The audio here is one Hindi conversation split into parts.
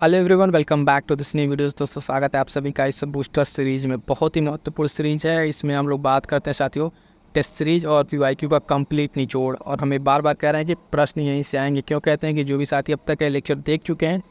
Hello everyone, welcome back to this new videos. दोस्तों, स्वागत है आप सभी का इस बूस्टर सीरीज में। बहुत ही महत्वपूर्ण सीरीज है। इसमें हम लोग बात करते हैं साथियों टेस्ट सीरीज और पीवाईक्यू का कंप्लीट निचोड़। और हमें बार बार कह रहे हैं कि प्रश्न यहीं से आएंगे। क्यों कहते हैं कि जो भी साथी अब तक लेक्चर देख चुके हैं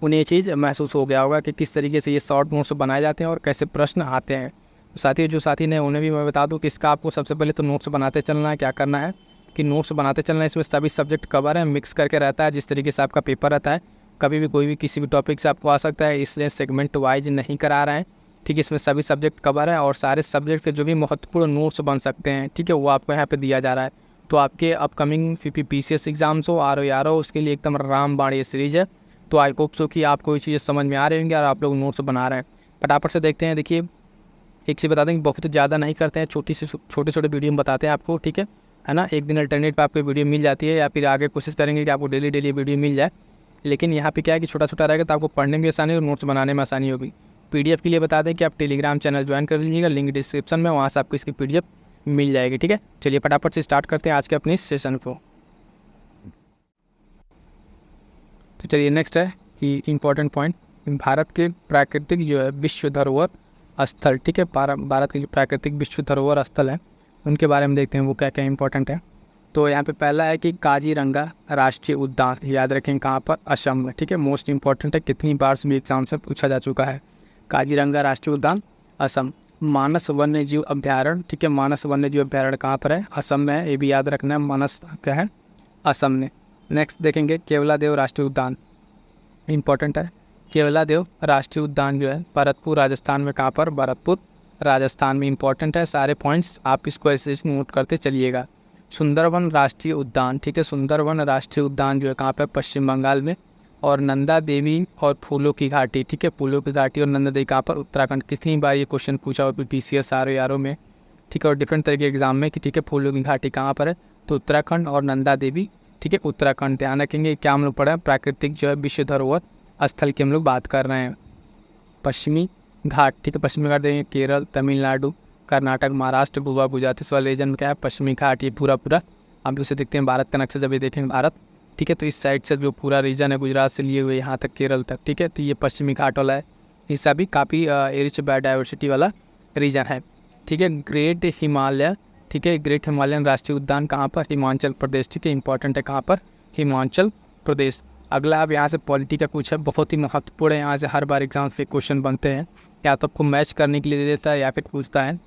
उन्हें ये चीज़ महसूस हो गया होगा कि किस तरीके से ये शॉर्ट नोट्स बनाए जाते हैं और कैसे प्रश्न आते हैं। तो साथियों, जो साथी ने उन्हें भी मैं बता दूँ कि इसका आपको सबसे पहले तो नोट्स बनाते चलना है। क्या करना है कि नोट्स बनाते चलना है। इसमें सभी सब्जेक्ट कवर है, मिक्स करके रहता है। जिस तरीके से आपका पेपर रहता है, कभी भी कोई भी किसी भी टॉपिक से आपको आ सकता है, इसलिए सेगमेंट वाइज नहीं करा रहे हैं। ठीक है, इसमें सभी सब्जेक्ट कवर है और सारे सब्जेक्ट के जो भी महत्वपूर्ण नोट्स बन सकते हैं, ठीक है, वो आपको यहाँ पे दिया जा रहा है। तो आपके अपकमिंग PPPCS एग्जाम्स हो, RO उसके लिए एकदम रामबाण ये सीरीज है। तो आई होप सो कि आपको ये चीज़ें समझ में आ रही होंगी और आप लोग नोट्स बना रहे हैं। फटाफट से देखते हैं। देखिए, एक चीज़ बता दें कि बहुत ज़्यादा नहीं करते हैं, छोटे छोटे वीडियो में बताते हैं आपको। ठीक है ना। एक दिन अल्टरनेट पे आपको वीडियो मिल जाती है या फिर आगे कोशिश करेंगे कि आपको डेली वीडियो मिल जाए। लेकिन यहाँ पे क्या है कि छोटा छोटा रहेगा तो आपको पढ़ने में आसानी और नोट्स बनाने में आसानी होगी। PDF के लिए बता दें कि आप टेलीग्राम चैनल ज्वाइन कर लीजिएगा, लिंक डिस्क्रिप्शन में, वहाँ से आपको इसकी PDF मिल जाएगी। ठीक है, चलिए फटाफट से स्टार्ट करते हैं आज के अपने सेशन को। तो चलिए नेक्स्ट है कि इम्पोर्टेंट पॉइंट, भारत के प्राकृतिक जो है विश्व धरोहर स्थल। ठीक है, भारत के जो प्राकृतिक विश्व धरोहर स्थल है उनके बारे में देखते हैं वो क्या क्या इंपॉर्टेंट है। तो यहाँ पे पहला है कि काजीरंगा राष्ट्रीय उद्यान, याद रखें कहाँ पर, असम में। ठीक है, मोस्ट इंपॉर्टेंट है, कितनी बार से भी एग्जाम से पूछा जा चुका है। काजीरंगा राष्ट्रीय उद्यान असम। मानस वन्य जीव अभ्यारण्य, ठीक है, मानस वन्य जीव अभ्यारण्य कहाँ पर है, असम में है। ये भी याद रखना है, मानस क्या है, असम में। नेक्स्ट देखेंगे केवलादेव राष्ट्रीय उद्यान, इंपॉर्टेंट है। केवलादेव राष्ट्रीय उद्यान जो है भरतपुर राजस्थान में, कहाँ पर, भरतपुर राजस्थान में। इंपॉर्टेंट है, सारे पॉइंट्स आप इसको ऐसे नोट करते चलिएगा। सुंदरवन राष्ट्रीय उद्यान, ठीक है, सुंदरवन राष्ट्रीय उद्यान जो है कहाँ पर, पश्चिम बंगाल में। और नंदा देवी और फूलों की घाटी, ठीक है, फूलों की घाटी और नंदा देवी कहाँ पर, उत्तराखंड। कितनी बार ये क्वेश्चन पूछा और PCS RO में, ठीक है, और डिफरेंट तरह के एग्जाम में कि ठीक है फूलों की घाटी कहाँ पर है, तो उत्तराखंड। और नंदा देवी, ठीक है, उत्तराखंड। ध्यान रखेंगे क्या हम लोग पढ़ा है, प्राकृतिक जो है विश्व धरोहर स्थल की हम लोग बात कर रहे हैं। पश्चिमी घाट, ठीक है, पश्चिमी घाट देखेंगे केरल, तमिलनाडु, कर्नाटक, महाराष्ट्र, गोवा, गुजरात। इस वाले रीजन में क्या है, पश्चिमी घाट। ये पूरा आप जैसे देखते हैं भारत का नक्शा, जब ये देखेंगे भारत, ठीक है, तो इस साइड से जो पूरा रीजन है गुजरात से लिए हुए यहाँ तक केरल तक, ठीक है, तो ये पश्चिमी घाट वाला है हिस्सा भी काफ़ी रिच बायोडाइवर्सिटी वाला रीजन है। ठीक है, ग्रेट हिमालय, ठीक है, ग्रेट हिमालयन राष्ट्रीय उद्यान कहाँ पर, हिमाचल प्रदेश। ठीक है, इंपॉर्टेंट है, कहाँ पर, हिमाचल प्रदेश। अगला अब यहाँ से पॉलिटी का कुछ है, बहुत ही महत्वपूर्ण है। यहाँ से हर बार एग्जाम पे क्वेश्चन बनते हैं, या तो आपको मैच करने के लिए दे देता है या फिर पूछता है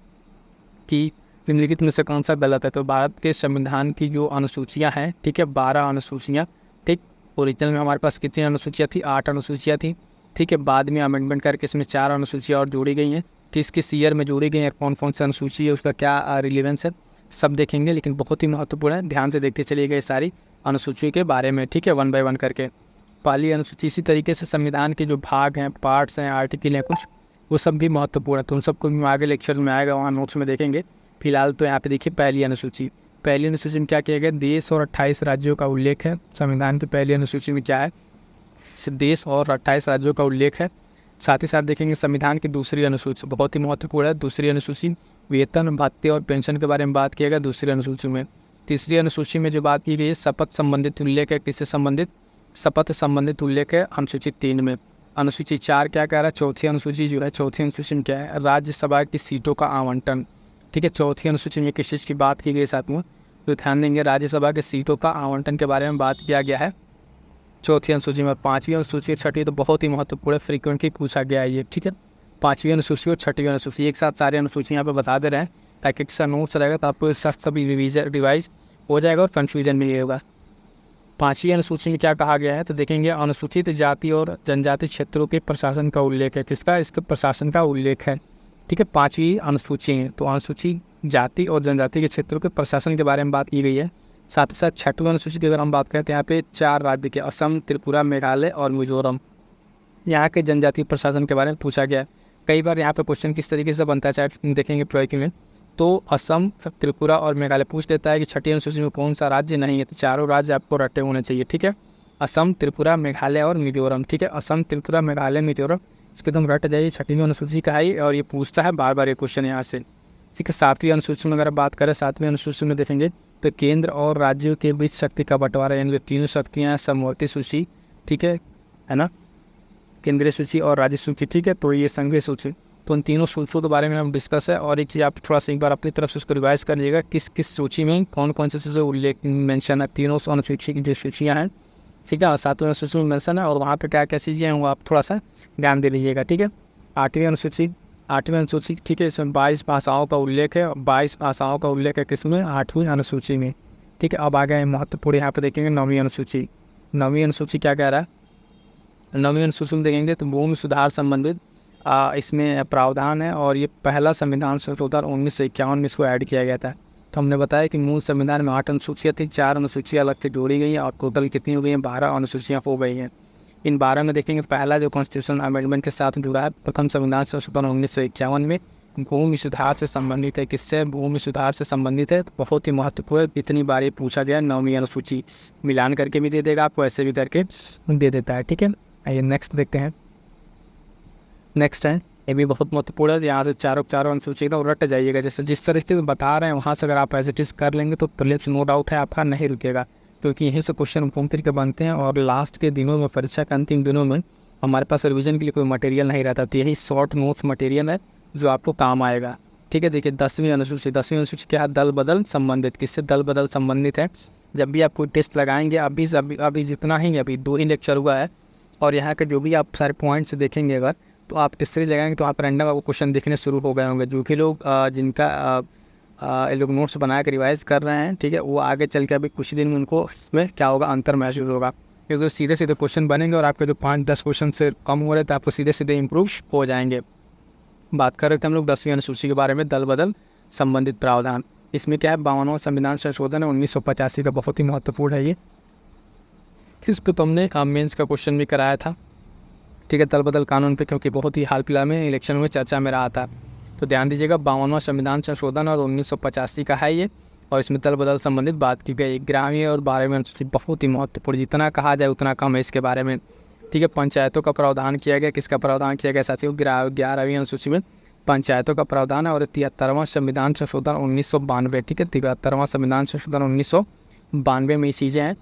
कि निम्नलिखित में से कौन सा गलत है। तो भारत के संविधान की जो अनुसूचियाँ हैं, ठीक है, 12 अनुसूचियाँ। ठीक, ओरिजिनल में हमारे पास कितनी अनुसूचियाँ थी, 8 अनुसूचियाँ थी। ठीक है, बाद में अमेंडमेंट करके इसमें 4 अनुसूचियाँ और जोड़ी गई हैं। किस ईयर में जोड़ी गई हैं, कौन कौन सी अनुसूची है, उसका क्या रिलेवेंस है, सब देखेंगे। लेकिन बहुत ही महत्वपूर्ण है, ध्यान से देखते चलिए गए सारी अनुसूची के बारे में। ठीक है, 1 बाय 1 करके। पहली अनुसूची, इसी तरीके से संविधान के जो भाग हैं, पार्ट्स हैं, आर्टिकल हैं कुछ, वो सब भी महत्वपूर्ण है। तो उन सबको आगे लेक्चर में आएगा, वहाँ नोट्स में देखेंगे। फिलहाल तो यहाँ पे देखिए पहली अनुसूची। पहली अनुसूची में क्या किया गया, देश और 28 राज्यों का उल्लेख है। संविधान की पहली अनुसूची में क्या है, देश और 28 राज्यों का उल्लेख है। साथ ही साथ देखेंगे संविधान की दूसरी अनुसूची, बहुत ही महत्वपूर्ण है। दूसरी अनुसूची वेतन, भत्ते और पेंशन के बारे में बात किया गया दूसरी अनुसूची में। तीसरी अनुसूची में जो बात की गई है, शपथ संबंधित उल्लेख है। किससे संबंधित, शपथ संबंधित उल्लेख है अनुसूची 3 में। अनुसूची 4 क्या कह रहा है, चौथी अनुसूची जो है, चौथी अनुसूची में क्या है, राज्यसभा की सीटों का आवंटन। ठीक है, चौथी अनुसूची में किस चीज़ की बात की गई साथ में, तो ध्यान देंगे राज्यसभा के सीटों का आवंटन के बारे में बात किया गया है चौथी अनुसूची में। 5वीं अनुसूची, छठी तो बहुत ही महत्वपूर्ण, फ्रीक्वेंटली पूछा गया है ये। ठीक है, 5वीं अनुसूची और 6वीं अनुसूची एक साथ सारी अनुसूची यहाँ पे बता दे रहे हैं, ताकि एक सा नोट्स रहेगा तो आपको एक साथ सभी रिवाइज हो जाएगा और कन्फ्यूजन भी होगा। 5वीं अनुसूची में क्या कहा गया है, तो देखेंगे अनुसूचित जाति और जनजाति क्षेत्रों के प्रशासन का उल्लेख है। किसका, इसके प्रशासन का उल्लेख है। ठीक है, 5वीं अनुसूची है, तो अनुसूचित जाति और जनजाति के क्षेत्रों के प्रशासन के बारे में बात की गई है। साथ ही साथ 6वीं अनुसूची की अगर हम बात करें तो यहाँ पे 4 राज्य के, असम, त्रिपुरा, मेघालय और मिजोरम, यहाँ के जनजातीय प्रशासन के बारे में पूछा गया है। कई बार यहाँ पे क्वेश्चन किस तरीके से बनता है, चाहे देखेंगे PYQ में, तो असम, त्रिपुरा और मेघालय पूछ लेता है कि 6वीं अनुसूची में कौन सा राज्य नहीं है, तो चारों राज्य आपको रटे होने चाहिए। ठीक है, असम, त्रिपुरा, मेघालय और मिजोरम। ठीक है, असम, त्रिपुरा, मेघालय, मिजोरम, इसके एकदम रट जाइए। 6वीं अनुसूची का है और ये पूछता है बार बार ये क्वेश्चन यहाँ से। ठीक है, 7वीं अनुसूची में अगर बात करें, 7वीं अनुसूची में देखेंगे तो केंद्र और राज्यों के बीच शक्ति का बंटवारा, यानी कि तीनों शक्तियाँ समवर्ती सूची। ठीक है ना, केंद्रीय सूची और राज्य सूची, ठीक है। तो ये संघीय सूची, तो उन तीनों सूचियों के बारे में हम डिस्कस है। और एक चीज़ आप थोड़ा सा एक बार अपनी तरफ से उसको रिवाइज कर लीजिएगा, किस किस सूची में कौन कौन से चीज़ें उल्लेख मेंशन है, तीनों अनुसूची की जो सूचियाँ हैं, ठीक है। और 7वें अनुसूची में मेंशन है, और वहाँ पे क्या क्या चीज़ें हैं वो आप थोड़ा सा ध्यान दे लीजिएगा, ठीक है। 8वीं अनुसूची, ठीक है, इसमें 22 भाषाओं का उल्लेख है। 22 भाषाओं का उल्लेख है किसमें? 8वीं अनुसूची में, ठीक है। अब आ गए महत्वपूर्ण, यहाँ पे देखेंगे 9वीं अनुसूची। 9वीं अनुसूची क्या कह रहा है? 9वीं अनुसूची में देखेंगे तो भूमि सुधार संबंधित इसमें प्रावधान है, और ये पहला संविधान संशोधन 1951 में इसको ऐड किया गया था। तो हमने बताया कि मूल संविधान में 8 अनुसूचियाँ थी, 4 अनुसूचियाँ अलग से जोड़ी गई हैं, और टोटल कितनी हो गई हैं? 12 अनुसूचियाँ हो गई हैं। इन 12 में देखेंगे पहला जो कॉन्स्टिट्यूशन अमेंडमेंट के साथ जुड़ा है, प्रथम संविधान संशोधन 1951 में भूमि सुधार से संबंधित है। किससे? भूमि सुधार से संबंधित है। तो बहुत ही महत्वपूर्ण, इतनी बार ये पूछा गया। 9वीं अनुसूची मिलान करके भी दे देगा आपको, ऐसे भी करके दे देता है, ठीक है। आइए नेक्स्ट देखते हैं। नेक्स्ट है, ये भी बहुत महत्वपूर्ण है। यहाँ से चारों अनुसूची का रट जाइएगा, जैसे जिस तरीके से बता रहे हैं वहाँ से अगर आप एज इट इज़ कर लेंगे तो प्रीलिम्स नो डाउट है आपका नहीं रुकेगा, क्योंकि यहीं से क्वेश्चन घूम फिर के बनते हैं। और लास्ट के दिनों में, परीक्षा के अंतिम दिनों में हमारे पास रिवीजन के लिए कोई मटेरियल नहीं रहता, तो यही शॉर्ट नोट्स मटेरियल है जो आपको काम आएगा, ठीक है। देखिए 10वीं अनुसूची क्या है? दल बदल संबंधित। किससे दल बदल संबंधित है? जब भी आप कोई टेस्ट लगाएंगे, अभी जितना ही अभी 2 ही लेक्चर हुआ है, और यहाँ के जो भी आप सारे पॉइंट्स देखेंगे, अगर तो आप टेस्ट सीरीज लगाएंगे तो आप रैंडम आपको क्वेश्चन देखने शुरू हो गए होंगे। जो भी लोग जिनका लोग नोट्स बना कर रिवाइज कर रहे हैं, ठीक है, वो आगे चल के अभी कुछ दिन में उनको इसमें क्या होगा? अंतर महसूस होगा, क्योंकि सीधे सीधे क्वेश्चन बनेंगे, और आपके जो 5-10 क्वेश्चन से कम हो रहे थे आपको सीधे सीधे इम्प्रूव हो जाएंगे। बात कर रहे थे हम लोग 10वीं अनुसूची के बारे में, दल बदल संबंधित प्रावधान। इसमें क्या है? 52वां संविधान संशोधन है 1985 का, बहुत ही महत्वपूर्ण है ये। इस पर तुमने मेंस का क्वेश्चन भी कराया था, ठीक है, दल बदल कानून पे, क्योंकि बहुत ही हाल फिलहाल में इलेक्शन में चर्चा में रहा था। तो ध्यान दीजिएगा, 52वां संविधान संशोधन और 1985 का है ये, और इसमें दल बदल संबंधित बात की गई। 11वीं और 12वीं अनुसूची बहुत ही महत्वपूर्ण, जितना कहा जाए उतना कम है इसके बारे में, ठीक है। पंचायतों का प्रावधान किया गया। किसका प्रावधान किया गया साथियों? 11वीं अनुसूची में पंचायतों का प्रावधान है। और 73वां संविधान संशोधन 1992, ठीक है, 73वां संविधान संशोधन 1992 में ये चीज़ें हैं।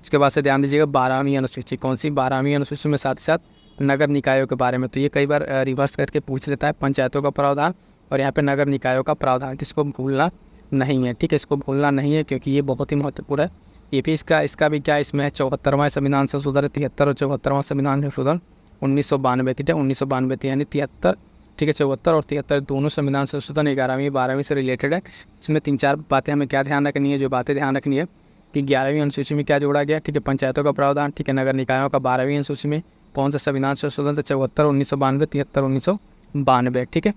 उसके बाद से ध्यान दीजिएगा 12वीं अनुसूची, कौन सी? 12वीं अनुसूची में साथ ही साथ नगर निकायों के बारे में। तो ये कई बार रिवर्स करके पूछ लेता है, पंचायतों का प्रावधान और यहाँ पे नगर निकायों का प्रावधान, जिसको भूलना नहीं है, ठीक है, इसको भूलना नहीं है, क्योंकि ये बहुत ही महत्वपूर्ण है। ये भी इसका भी क्या इसमें है? 74वां संविधान संशोधन, 73 और 74वां संविधान संशोधन 1992, ठीक है, 1992 यानी 73, ठीक है, 74 और 73 दोनों संविधान संशोधन 11वीं 12वीं से रिलेटेड है। इसमें 3-4 बातें हमें क्या ध्यान रखनी है? जो बातें ध्यान रखनी है कि 11वीं अनुसूची में क्या जोड़ा गया, ठीक है, पंचायतों का प्रावधान, ठीक है, नगर निकायों का 12वीं अनुसूची में कौन सा संविधान संशोधन था? 74 1992, 73 1992, ठीक है।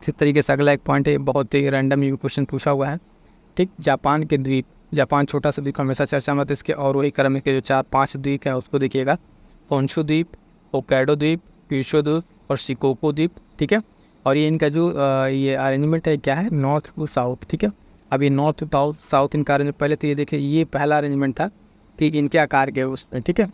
इस तरीके से अगला एक पॉइंट है, बहुत ही रैंडम ये क्वेश्चन पूछा हुआ है, ठीक। जापान के द्वीप, जापान छोटा सा द्वीप हमेशा चर्चा में, इसके और वही क्रम के जो 4-5 द्वीप है उसको देखिएगा, होन्शु द्वीप, होक्काइडो द्वीप, क्यूशु द्वीप और शिकोकू द्वीप, ठीक है। और ये इनका जो ये अरेंजमेंट है क्या है? नॉर्थ टू साउथ, ठीक है। अब ये नॉर्थ टू साउथ इनका अरेंजमेंट, पहले तो ये देखिए ये पहला अरेंजमेंट था कि इनके आकार के उसमें, ठीक है,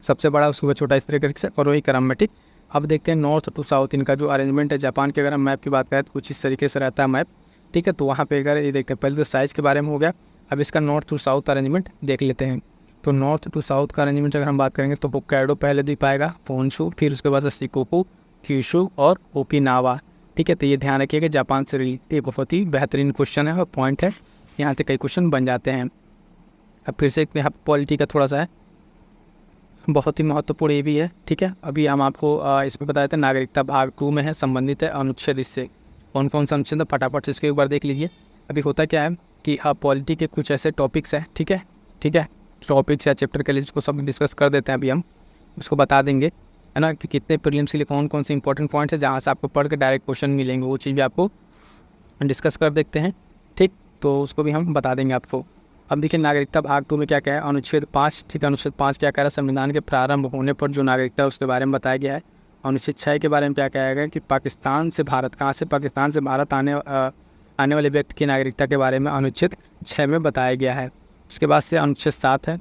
सबसे बड़ा उसको छोटा इस तरीके से और वही क्रम में, ठीक। अब देखते हैं नॉर्थ टू साउथ इनका जो अरेंजमेंट है जापान के, अगर हम मैप की बात करें तो कुछ इस तरीके से रहता है मैप, ठीक है। तो वहाँ पे अगर ये देखते हैं, पहले तो साइज़ के बारे में हो गया, अब इसका नॉर्थ टू साउथ अरेंजमेंट देख लेते हैं। तो नॉर्थ टू साउथ का अरेंजमेंट अगर हम बात करेंगे तो होक्काइडो पहले द्वीप आएगा, होन्शु, फिर उसके बाद शिकोकू, क्यूशु और ओकिनावा, ठीक है। तो ये ध्यान रखिएगा जापान से रिलेटेड बहुत ही बेहतरीन क्वेश्चन है और पॉइंट है, यहाँ से कई क्वेश्चन बन जाते हैं। अब फिर से यहाँ पॉलिटी का थोड़ा सा है, बहुत ही महत्वपूर्ण ये भी है, ठीक है। अभी हम आपको इसमें बताए थे नागरिकता भाग 2 में है, संबंधित है अनुच्छेद, इससे कौन कौन सा अनुच्छेद है फटाफट से इसको एक बार देख लीजिए। अभी होता क्या है कि पॉलिटी के कुछ ऐसे टॉपिक्स हैं, ठीक है, ठीक है, टॉपिक्स या चैप्टर के लिए जिसको सब डिस्कस कर देते हैं, अभी हम उसको बता देंगे, है ना, कि कितने प्रीलिम्स के लिए कौन कौन से इंपॉर्टेंट पॉइंट्स है जहाँ से आपको पढ़ के डायरेक्ट क्वेश्चन मिलेंगे, वो चीज़ भी आपको डिस्कस कर देखते हैं, ठीक। तो उसको भी हम बता देंगे आपको। अब देखिए नागरिकता भाग 2 में क्या क्या है, अनुच्छेद 5, ठीक है, अनुच्छेद 5 क्या कह रहा है? संविधान के प्रारंभ होने पर जो नागरिकता है उसके बारे में बताया गया है। अनुच्छेद 6 के बारे में क्या कहा गया कि पाकिस्तान से भारत, कहाँ से? पाकिस्तान से भारत आने वाले व्यक्ति की नागरिकता के बारे में अनुच्छेद 6 में बताया गया है। उसके बाद से अनुच्छेद 7 है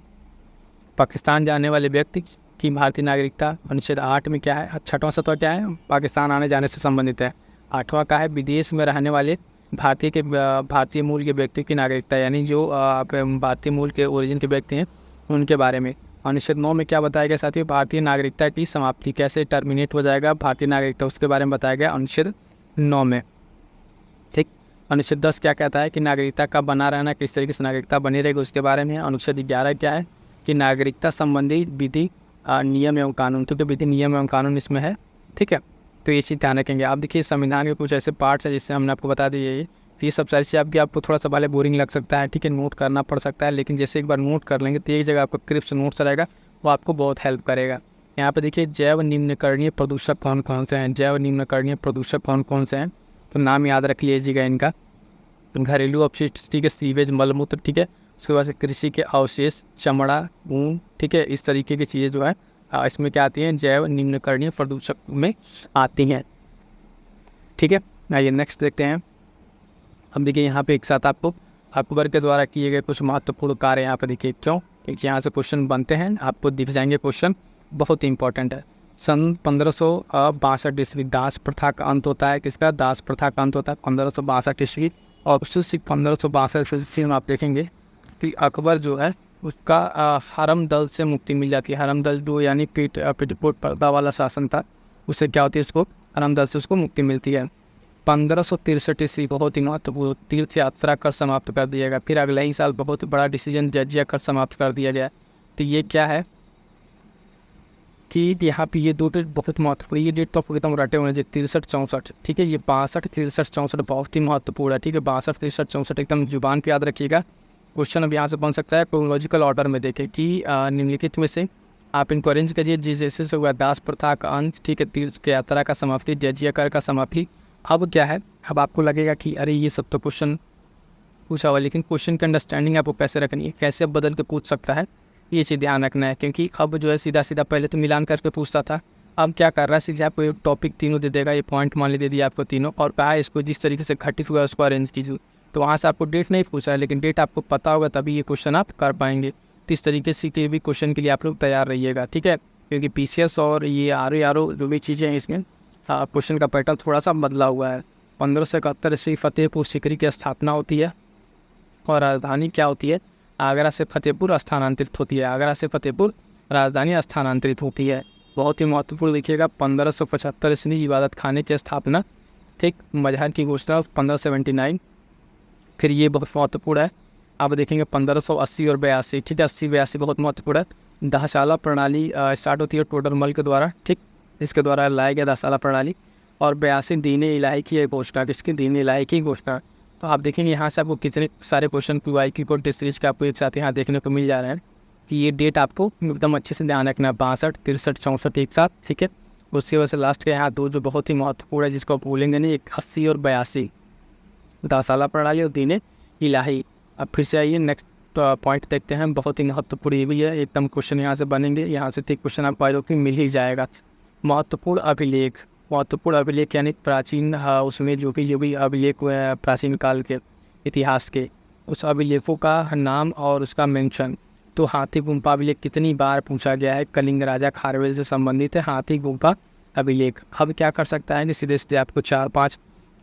पाकिस्तान जाने वाले व्यक्ति की भारतीय नागरिकता। अनुच्छेद 8 में क्या है? 6वां 7वां क्या है? पाकिस्तान आने जाने से संबंधित है। 8वां का है विदेश में रहने वाले भारतीय मूल के व्यक्ति की नागरिकता, यानी जो भारतीय मूल के ओरिजिन के व्यक्ति हैं उनके बारे में। अनुच्छेद 9 में क्या बताया गया साथियों, भारतीय नागरिकता की समाप्ति कैसे टर्मिनेट हो जाएगा भारतीय नागरिकता, उसके बारे में बताया गया अनुच्छेद 9 में। ठीक, अनुच्छेद 10 क्या कहता है कि नागरिकता का बना रहना, किस तरीके से नागरिकता बनी रहेगी उसके बारे में। अनुच्छेद 11 क्या है कि नागरिकता संबंधी विधि नियम एवं कानून, क्योंकि विधि नियम एवं कानून इसमें है। ठीक है, तो ये चीज़ ध्यान रखेंगे। आप देखिए संविधान के कुछ ऐसे पार्ट्स हैं जिससे हमने आपको बता दिए, तो ये सब सारी चीज़ आपको थोड़ा सा पहले बोरिंग लग सकता है, ठीक है, नोट करना पड़ सकता है, लेकिन जैसे एक बार नोट कर लेंगे तो एक जगह आपको क्रिप्स नोट्स रहेगा, वो आपको बहुत हेल्प करेगा। यहाँ पे देखिए जैव निम्नकरणीय प्रदूषक कौन कौन से हैं, जैव निम्नकरणीय प्रदूषक कौन कौन से हैं, तो नाम याद रख लीजिएगा इनका। घरेलू अपशिष्ट, ठीक है, सीवेज, मलमूत्र, ठीक है, उसके बाद से कृषि के अवशेष, चमड़ा, ऊन, ठीक है, इस तरीके की चीज़ें जो है इसमें क्या आती हैं, जैव निम्नकरणीय प्रदूषक में आती हैं। ठीक है, आइए नेक्स्ट देखते हैं। हम देखिए यहाँ पे एक साथ आपको अकबर के द्वारा किए गए कुछ महत्वपूर्ण कार्य यहाँ पे देखिए, क्यों, क्योंकि यहाँ से क्वेश्चन बनते हैं, आपको दिख जाएंगे क्वेश्चन, बहुत ही इंपॉर्टेंट है। सन 1562 ईस्वी दास प्रथा का अंत होता है, किसका, दास प्रथा का अंत होता है 1562 ईस्वी। और उससे 1562 ईस्वी में आप देखेंगे कि अकबर जो है उसका हरम दल से मुक्ति मिल जाती है। हरम दल जो यानी पेटीकोट पर्दा वाला शासन था, उससे क्या होती है, उसको हरम दल से उसको मुक्ति मिलती है। 1563 ईस्वी बहुत ही महत्वपूर्ण, तीर्थ यात्रा कर समाप्त कर दिया गया। फिर अगले ही साल बहुत बड़ा डिसीजन, जजिया कर समाप्त कर दिया गया। तो ये क्या है कि यहाँ पे ये दो डेट बहुत महत्वपूर्ण, ये डेट तो आपको एकदम रटे होने चाहिए, 63-64, ठीक है, ये 62-63-64 बहुत ही महत्वपूर्ण है। ठीक है, 62-63-64 एकदम जुबान पे याद रखिएगा। क्वेश्चन अब यहाँ से बन सकता है क्रोनोलॉजिकल ऑर्डर में देखें कि निम्नलिखित में से आप इनको अरेंज करिए, जिस जैसे से हुआ दास प्रथा का अंत, ठीक है, तीर्थ यात्रा का समाप्ति, जजिया कर का समाप्ति। अब क्या है, अब आपको लगेगा कि अरे ये सब तो क्वेश्चन पूछा हुआ, लेकिन क्वेश्चन की अंडरस्टैंडिंग आपको कैसे रखनी है, कैसे अब बदल के पूछ सकता है, ये चीज़ ध्यान रखना है। क्योंकि अब जो है सीधा सीधा पहले तो मिलान करके पूछता था, अब क्या कर रहा है, सीधे आपको टॉपिक तीनों दे देगा, ये पॉइंट मान ली दे दिया आपको तीनों, और कहा इसको जिस तरीके से घटित हुआ उसको अरेंज कीजिए। तो वहाँ से आपको डेट नहीं पूछा है, लेकिन डेट आपको पता होगा तभी ये क्वेश्चन आप कर पाएंगे। तो इस तरीके से के भी क्वेश्चन के लिए आप लोग तैयार रहिएगा। ठीक है, क्योंकि PCS और ये RO जो भी चीज़ें हैं इसमें क्वेश्चन का पैटर्न थोड़ा सा बदला हुआ है। 1571 ईस्वी फतेहपुर सीकरी की स्थापना होती है और राजधानी क्या होती है, आगरा से फतेहपुर स्थानांतरित होती है। आगरा से फतेहपुर राजधानी स्थानांतरित होती है, बहुत ही महत्वपूर्ण लिखिएगा। 1575 ईस्वी इबादत खाने की स्थापना, ठीक, मजहर की घोषणा 1579, फिर ये बहुत महत्वपूर्ण है। आप देखेंगे 1580 और 82, ठीक है, 80-82 बहुत महत्वपूर्ण है। दाहशाला प्रणाली स्टार्ट होती है टोडरमल के द्वारा, ठीक, इसके द्वारा लाया गया दाहशाला प्रणाली। और 82 दीन इलाही की घोषणा, किसकी, दीन इलाही की घोषणा। तो आप देखेंगे यहाँ से आपको कितने सारे क्वेश्चन PYQ को टेस्ट सीरीज के आपको एक साथ यहाँ देखने को मिल जा रहे हैं कि ये डेट आपको एकदम अच्छे से ध्यान रखना है, 62, 63, 64 एक साथ। ठीक है, उसकी वजह से लास्ट के यहाँ दो जो बहुत ही महत्वपूर्ण है जिसको आप भूलेंगे नहीं, 80 और 82, दासाला प्रणाली और दीन इलाही। अब फिर से आइए नेक्स्ट पॉइंट देखते हैं, बहुत ही महत्वपूर्ण ये भी है, एकदम क्वेश्चन यहाँ से बनेंगे, यहाँ से ठीक क्वेश्चन आपको आयोजक मिल ही जाएगा। महत्वपूर्ण अभिलेख, महत्वपूर्ण अभिलेख यानी प्राचीन उसमें जो भी अभिलेख हुए हैं प्राचीन काल के इतिहास के, उस अभिलेखों का नाम और उसका मेंशन। तो हाथी गुम्फा अभिलेख कितनी बार पूछा गया है, कलिंग राजा खारवेल से संबंधित है हाथी गुम्फा अभिलेख। अब क्या कर सकता है कि सीधे सीधे आपको 4-5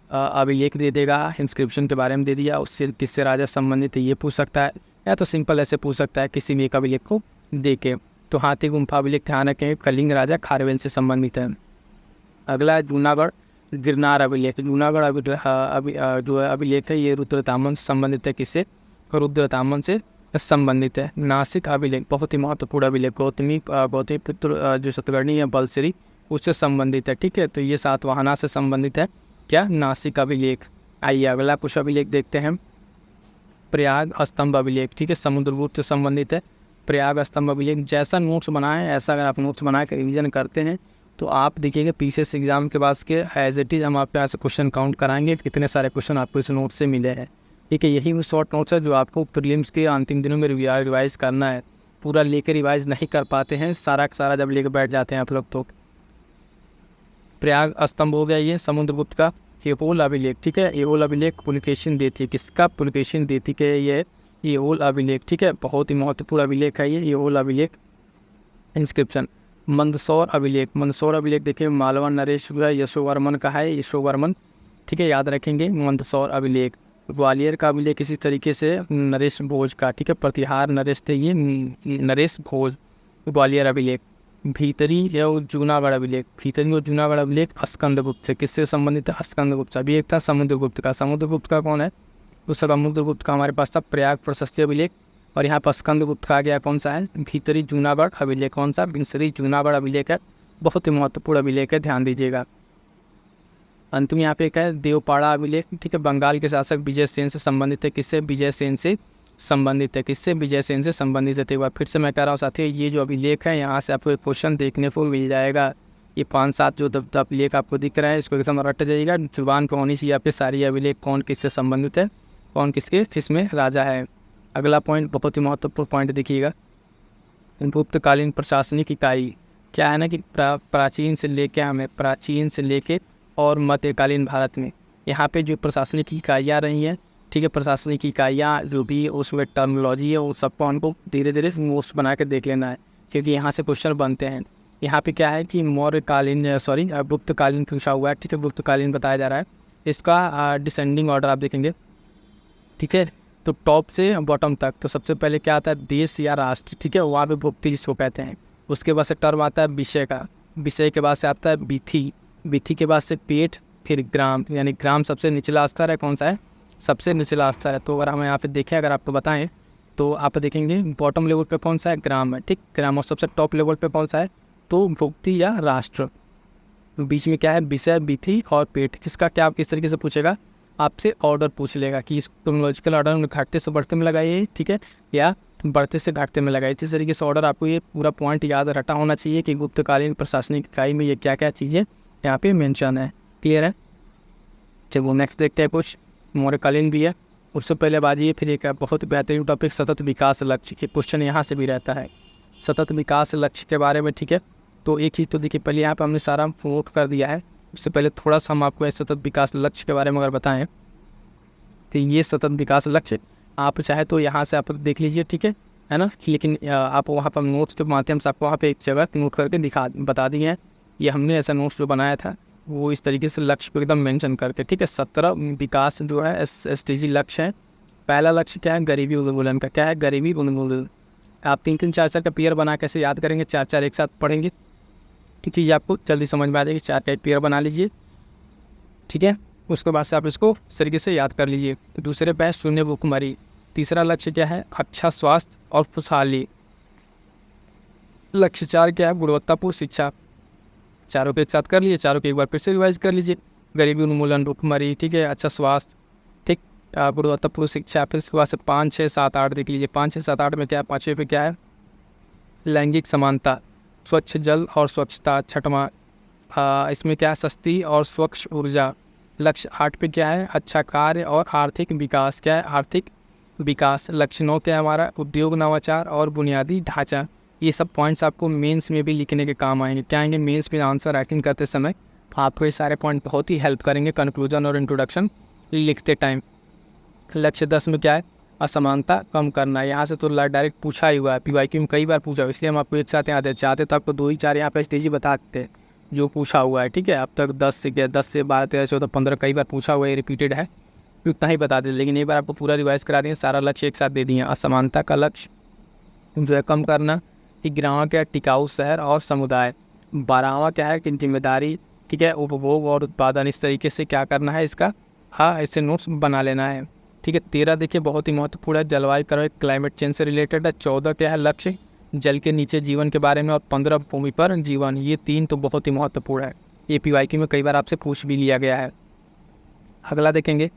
अभिलेख दे देगा, इंस्क्रिप्शन के बारे में दे दिया, उससे किससे राजा संबंधित है ये पूछ सकता है, या तो सिंपल ऐसे पूछ सकता है किसी भी एक अभिलेख को दे के। तो हाथी गुम्फा अभिलेख ध्यान रखें कलिंग राजा खारवेल से संबंधित है। अगला है जूनागढ़ गिरनार अभिलेख। जूनागढ़ जो है अभिलेख है ये रुद्रताम्न से संबंधित है, किससे, रुद्रताम्न से संबंधित है। नासिक अभिलेख बहुत ही महत्वपूर्ण अभिलेख, गौतमी पुत्र जो सतकर्णी है बलश्री उससे संबंधित है। ठीक है, तो ये सातवाहना से संबंधित है क्या, नासिक अभिलेख। आइए अगला कुछ अभिलेख देखते हैं, प्रयाग स्तंभ अभिलेख। ठीक है, समुद्रगुप्त से संबंधित है प्रयाग स्तंभ अभिलेख। जैसा नोट्स बनाए ऐसा अगर आप नोट्स बना कर रिविजन करते हैं तो आप देखिएगा PCS एग्जाम के बाद के एज इट इज़ हम आपके यहाँ से क्वेश्चन काउंट कराएंगे, कितने सारे क्वेश्चन आपको इस नोट से मिले हैं। ठीक है, यही वो शॉर्ट नोट्स है जो आपको प्रीलिम्स के अंतिम दिनों में रिवाइज़ करना है, पूरा लेकर रिवाइज़ नहीं कर पाते हैं, सारा का सारा जब लेकर बैठ जाते हैं आप लोग। तो प्रयाग स्तंभ हो गया ये समुद्रगुप्त का। एहोल अभिलेख, ठीक है, एहोल अभिलेख पुलकेशिन देती, किसका, पुलकेशिन देती के ये एहोल अभिलेख। ठीक है, बहुत ही महत्वपूर्ण अभिलेख है ये एहोल अभिलेख। इंस्क्रिप्शन मंदसौर अभिलेख, मंदसौर अभिलेख देखिए मालवा नरेश यशोवर्मन का है, यशोवर्मन। ठीक है, याद रखेंगे मंदसौर अभिलेख। ग्वालियर का अभिलेख इसी तरीके से नरेश भोज का। ठीक है, प्रतिहार नरेश थे ये नरेश भोज। ग्वालियर अभिलेख, भीतरी या जूनागढ़ अभिलेख, भीतरी और जूनागढ़ अभिलेख स्कंदगुप्त से किससे संबंधित है? स्कंदगुप्त। अभी एक था समुद्रगुप्त का, समुद्रगुप्त का कौन है? तो समुद्रगुप्त का हमारे पास था प्रयाग प्रशस्ति अभिलेख, और यहाँ पर स्कंदगुप्त का आ गया कौन सा है? भीतरी जूनागढ़ अभिलेख। कौन सा? भीतरी जूनागढ़ अभिलेख है, बहुत ही महत्वपूर्ण अभिलेख है, ध्यान दीजिएगा। अंत में यहाँ पे क्या है? देवपाड़ा अभिलेख, ठीक है, बंगाल के शासक विजय सेन से संबंधित है। किससे? विजय सेन से संबंधित है। किससे? विजय सेन से संबंधित है। तो एक बार फिर से मैं कह रहा हूँ साथियों, ये जो अभिलेख है यहाँ से आपको एक क्वेश्चन देखने को मिल जाएगा। ये 5-7 जो अभिलेख आपको दिख रहा है, इसको एकदम रट जाइएगा, जुबान पर होनी चाहिए आपके सारी अभिलेख कौन किससे संबंधित है, कौन किसके इसमें राजा है। अगला पॉइंट बहुत ही महत्वपूर्ण पॉइंट देखिएगा, गुप्तकालीन प्रशासनिक इकाई। क्या है ना कि प्राचीन से लेके और मध्यकालीन भारत में यहाँ पे जो प्रशासनिक इकाइयाँ रही हैं, ठीक है, प्रशासनिक इकाइयाँ जो भी उसमें टर्मिनोलॉजी है, वो सबको हमको धीरे धीरे नोट्स बना के देख लेना है, क्योंकि यहाँ से क्वेश्चन बनते हैं। यहाँ पे क्या है कि गुप्तकालीन पूछा हुआ है, ठीक है, गुप्तकालीन बताया जा रहा है। इसका डिसेंडिंग ऑर्डर आप देखेंगे, ठीक है, तो टॉप से बॉटम तक। तो सबसे पहले क्या आता है? देश या राष्ट्र, ठीक है, वहाँ पे भुक्ति जिसको कहते हैं। उसके बाद से टर्म आता है विषय का, विषय के बाद से आता है विधि, विधि के बाद से पेट, फिर ग्राम, यानी ग्राम सबसे निचला स्तर है। कौन सा है? सबसे निचला स्तर है। तो अगर हम यहाँ पे देखें, अगर आपको बताएं तो आप देखेंगे बॉटम लेवल पे कौन सा है? ग्राम है, ठीक, ग्राम। और सबसे टॉप लेवल पे कौन सा है? तो भुक्ति या राष्ट्र। बीच में क्या है? विषय, विधि और पेट। किसका क्या किस तरीके से पूछेगा? आपसे ऑर्डर पूछ लेगा कि इस क्रोनोलॉजिकल ऑर्डर में घटते से बढ़ते में लगाइए, ठीक है, या बढ़ते से घटते में लगाइए। इस तरीके से ऑर्डर आपको ये पूरा पॉइंट याद रटा होना चाहिए कि गुप्तकालीन प्रशासनिक इकाई में ये क्या क्या चीज़ें यहाँ पे मेंशन है। क्लियर है? चलो नेक्स्ट देखते हैं, कुछ मौर्यकालीन भी है। उससे पहले बाजिए फिर एक बहुत बेहतरीन टॉपिक सतत विकास लक्ष्य, के क्वेश्चन यहाँ से भी रहता है सतत विकास लक्ष्य के बारे में, ठीक है। तो एक चीज़ तो देखिए, पहले यहाँ पे हमने सारा नोट कर दिया है। उससे पहले थोड़ा सा हम आपको सतत विकास लक्ष्य के बारे में अगर बताएं तो ये सतत विकास लक्ष्य आप चाहे तो यहाँ से आप देख लीजिए, ठीक है ना, लेकिन आप वहाँ पर नोट्स के माध्यम से आपको वहाँ पे एक जगह नोट करके बता दिए हैं। ये हमने ऐसा नोट्स जो बनाया था वो इस तरीके से लक्ष्य को एकदम मेंशन करके, ठीक है। 17 विकास जो है SDG लक्ष्य है। पहला लक्ष्य क्या है? गरीबी उन्मूलन का। क्या है? गरीबी उन्मूलन। आप 3-3 4-4 का पेयर बना कैसे याद करेंगे? 4-4 एक साथ पढ़ेंगे, ठीक है, ये आपको जल्दी समझ में आ जाएगी। 4 का पेयर बना लीजिए, ठीक है। उसके बाद से आप इसको इस तरीके से याद कर लीजिए। दूसरे पे है शून्य भूखमरी। तीसरा लक्ष्य क्या है? अच्छा स्वास्थ्य और खुशहाली। लक्ष्य 4 क्या है? गुणवत्तापूर्ण शिक्षा। चारों के एक साथ कर लीजिए, चारों के एक बार फिर से रिवाइज कर लीजिए। गरीबी उन्मूलन, भूखमरी, ठीक है, अच्छा स्वास्थ्य, ठीक, गुणवत्तापूर्ण शिक्षा। फिर इसके बाद से 5, 6, 7, 8 देख लीजिए। 5, 6, 7, 8 में क्या है? 5वें पे क्या है? लैंगिक समानता, स्वच्छ जल और स्वच्छता। छठवां इसमें क्या है? सस्ती और स्वच्छ ऊर्जा। लक्ष्य 8 पे क्या है? अच्छा कार्य और आर्थिक विकास। क्या है? आर्थिक विकास। लक्ष्य 9 क्या है हमारा? उद्योग नवाचार और बुनियादी ढांचा। ये सब पॉइंट्स आपको मेंस में भी लिखने के काम आएंगे। क्या आएंगे? मेंस में आंसर राइटिंग करते समय आपको ये सारे पॉइंट बहुत ही हेल्प करेंगे कंक्लूजन और इंट्रोडक्शन लिखते टाइम। लक्ष्य 10 में क्या है? असमानता कम करना। यहाँ से तो डायरेक्ट पूछा ही हुआ है, PYQ में कई बार पूछा, इसलिए हम आपको एक साथ यहाँ दे चाहते तो आपको 2 ही 4 यहाँ पे SDG बता देते हैं जो पूछा हुआ है, ठीक है। अब तक 10 से 12, 13, 14, 15 कई बार पूछा हुआ है, रिपीटेड है, उतना ही बता दें, लेकिन एक बार आपको पूरा रिवाइज करा दिए, सारा लक्ष्य एक साथ दे दिए। असमानता का लक्ष्य जो है कम करना। 11वां क्या है? टिकाऊ शहर और समुदाय। 12वां क्या है? कि जिम्मेदारी, ठीक है, उपभोग और उत्पादन। इस तरीके से क्या करना है इसका? हाँ, ऐसे नोट्स बना लेना है, ठीक है। 13 देखिए बहुत ही महत्वपूर्ण है, जलवायु करण, क्लाइमेट चेंज से रिलेटेड है। 14 क्या है? लक्ष्य जल के नीचे जीवन के बारे में। और 15 भूमि पर जीवन। ये 3 तो बहुत ही महत्वपूर्ण है, ये PYQ में कई बार आपसे पूछ भी लिया गया है। अगला देखेंगे,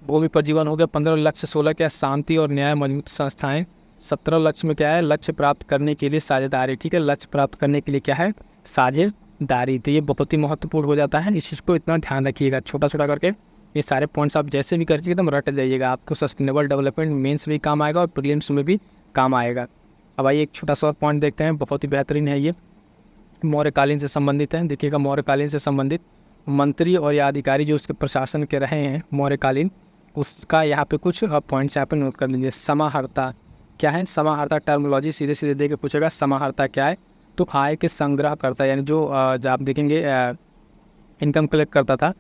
भूमि पर जीवन हो गया। 15 लक्ष्य। 16 क्या है? शांति और न्याय मजबूत संस्थाएं। 17 लक्ष्य में क्या है? लक्ष्य प्राप्त करने के लिए साझेदारी, ठीक है, लक्ष्य प्राप्त करने के लिए क्या है? साझेदारी। तो ये बहुत ही महत्वपूर्ण हो जाता है, इस चीज़ को इतना ध्यान रखिएगा। छोटा छोटा करके ये सारे पॉइंट्स आप जैसे भी करके एकदम रट जाइएगा, आपको सस्टेनेबल डेवलपमेंट मेंस में भी काम आएगा और प्रीलिम्स में भी काम आएगा। अब आइए एक छोटा सा पॉइंट देखते हैं, बहुत ही बेहतरीन है, ये मौर्यकालीन से संबंधित है। देखिएगा, मौर्यकालीन से संबंधित मंत्री और या अधिकारी जो उसके प्रशासन के रहे हैं मौर्यकालीन, उसका यहाँ पे कुछ पॉइंट्स यहाँ पे नोट कर लीजिए। समाहर्ता क्या है? समाहर्ता टर्मिनोलॉजी सीधे सीधे दे के पूछेगा। समाहर्ता क्या है? तो आय के संग्रह करता है, यानी जो आप देखेंगे इनकम कलेक्ट करता था,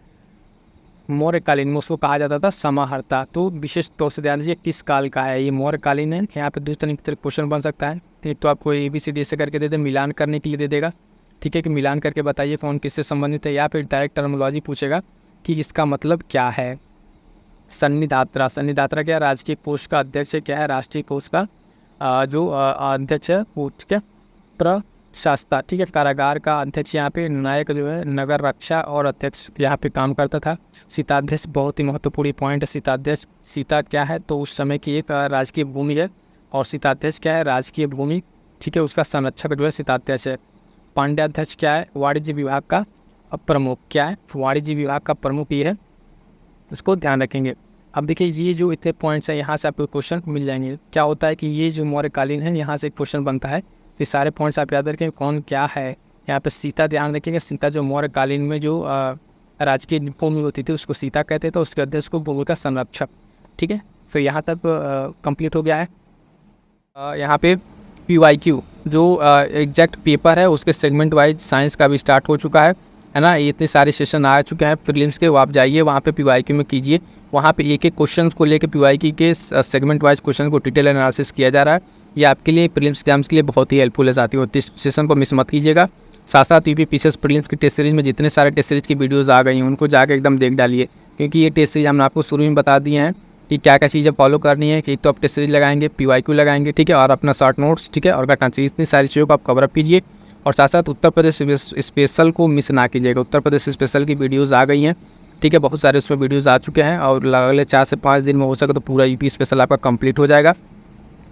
मौर्यकालीन में उसको कहा जाता था समाहर्ता। तो विशेष तौर से ध्यान दीजिए किस काल का है ये, मौर्यकालीन है। यहाँ पे दूसरे तरीके से क्वेश्चन बन सकता है, तो आपको ABCD से करके दे दे, मिलान करने के लिए दे देगा, ठीक है, कि मिलान करके बताइए कौन किससे संबंधित है, या फिर डायरेक्ट टर्मोलॉजी पूछेगा कि इसका मतलब क्या है। सन्निधात्रा, सन्निधात्रा क्या है, राजकीय कोष का अध्यक्ष है, क्या है, राष्ट्रीय कोष का जो अध्यक्ष है वो, ठीक है, प्रशासता, ठीक है, कारागार का अध्यक्ष यहाँ पे, नायक जो है नगर रक्षा और अध्यक्ष यहाँ पे काम करता था। सीताध्यक्ष बहुत ही महत्वपूर्ण पॉइंट है, सीताध्यक्ष, सीता क्या है तो उस समय की एक राजकीय भूमि है, और सीताध्यक्ष क्या है, राजकीय भूमि, ठीक है, उसका संरक्षक जो है सीताध्यक्ष है। पांड्याध्यक्ष क्या है, वाणिज्य विभाग का प्रमुख, क्या है, वाणिज्य विभाग का प्रमुख ये है, इसको ध्यान रखेंगे। अब देखिए ये जो इतने पॉइंट्स हैं यहाँ से आपको क्वेश्चन मिल जाएंगे। क्या होता है कि ये जो मौर्यकालीन है यहाँ से एक क्वेश्चन बनता है, ये सारे पॉइंट्स आप याद रखें कौन क्या है। यहाँ पे सीता ध्यान रखेंगे, सीता जो मौर्यकालीन में जो राजकीय भूमि होती थी उसको सीता कहते थे, उसके अध्यक्ष को भूमि का संरक्षक, ठीक है। फिर यहाँ तक कंप्लीट हो गया है। यहाँ पे PYQ जो एग्जैक्ट पेपर है उसके सेगमेंट वाइज साइंस का भी स्टार्ट हो चुका है ना। ये इतने सारे सेशन आ चुके हैं प्रीलिम्स के, वो आप जाइए वहाँ पे PYQ में कीजिए, वहाँ पे एक एक क्वेश्चन को लेकर PYQ के सेगमेंट वाइज क्वेश्चन को डिटेल एनालिसिस किया जा रहा है। ये आपके लिए प्रीलिम्स एग्जाम्स के लिए बहुत ही हेल्पफुल है साथियों, तो इस सेशन को मिस मत कीजिएगा। साथ साथ UPSC प्रीलिम्स की टेस्ट सीरीज में जितने सारे टेस्ट सीरीज की वीडियोज़ आ गई हैं उनको जाकर एकदम देख डालिए, क्योंकि ये टेस्ट सीरीज हमने आपको शुरू में बता दिए हैं कि क्या क्या चीज़ें फॉलो करनी है। कि तो आप टेस्ट सीरीज लगाएंगे, PYQ लगाएंगे, ठीक है, और अपना शॉर्ट नोट्स, ठीक है, और घटना चाहिए, इतनी सारी चीज़ों को आप कवर अप कीजिए। और साथ साथ उत्तर प्रदेश स्पेशल को मिस ना कीजिएगा, उत्तर प्रदेश स्पेशल की वीडियोज़ आ गई हैं, ठीक है, बहुत सारे उसमें वीडियोज़ आ चुके हैं, और अगले 4 से 5 दिन में हो सके तो पूरा UP स्पेशल आपका कंप्लीट हो जाएगा।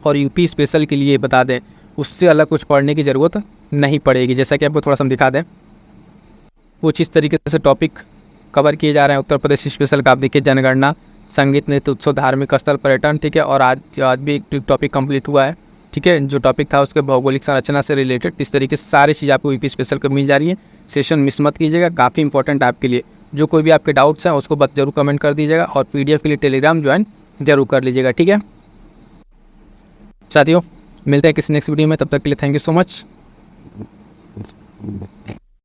और UP स्पेशल के लिए बता दें उससे अलग कुछ पढ़ने की ज़रूरत नहीं पड़ेगी। जैसा कि आपको थोड़ा सा हम दिखा दें कुछ इस तरीके से टॉपिक कवर किए जा रहे हैं उत्तर प्रदेश स्पेशल का। आप देखिए जनगणना, संगीत, नृत्य, उत्सव, धार्मिक स्थल, पर्यटन, ठीक है, और आज भी एक टॉपिक कंप्लीट हुआ है, ठीक है, जो टॉपिक था उसके भौगोलिक संरचना से रिलेटेड। इस तरीके से सारी चीज़ आपको UP स्पेशल को मिल जा रही है। सेशन मिस मत कीजिएगा, काफ़ी इंपॉर्टेंट आपके लिए। जो कोई भी आपके डाउट्स हैं उसको बस जरूर कमेंट कर दीजिएगा, और PDF के लिए टेलीग्राम ज्वाइन जरूर कर लीजिएगा, ठीक है साथियों। मिलते हैं किसी नेक्स्ट वीडियो में, तब तक के लिए थैंक यू सो मच।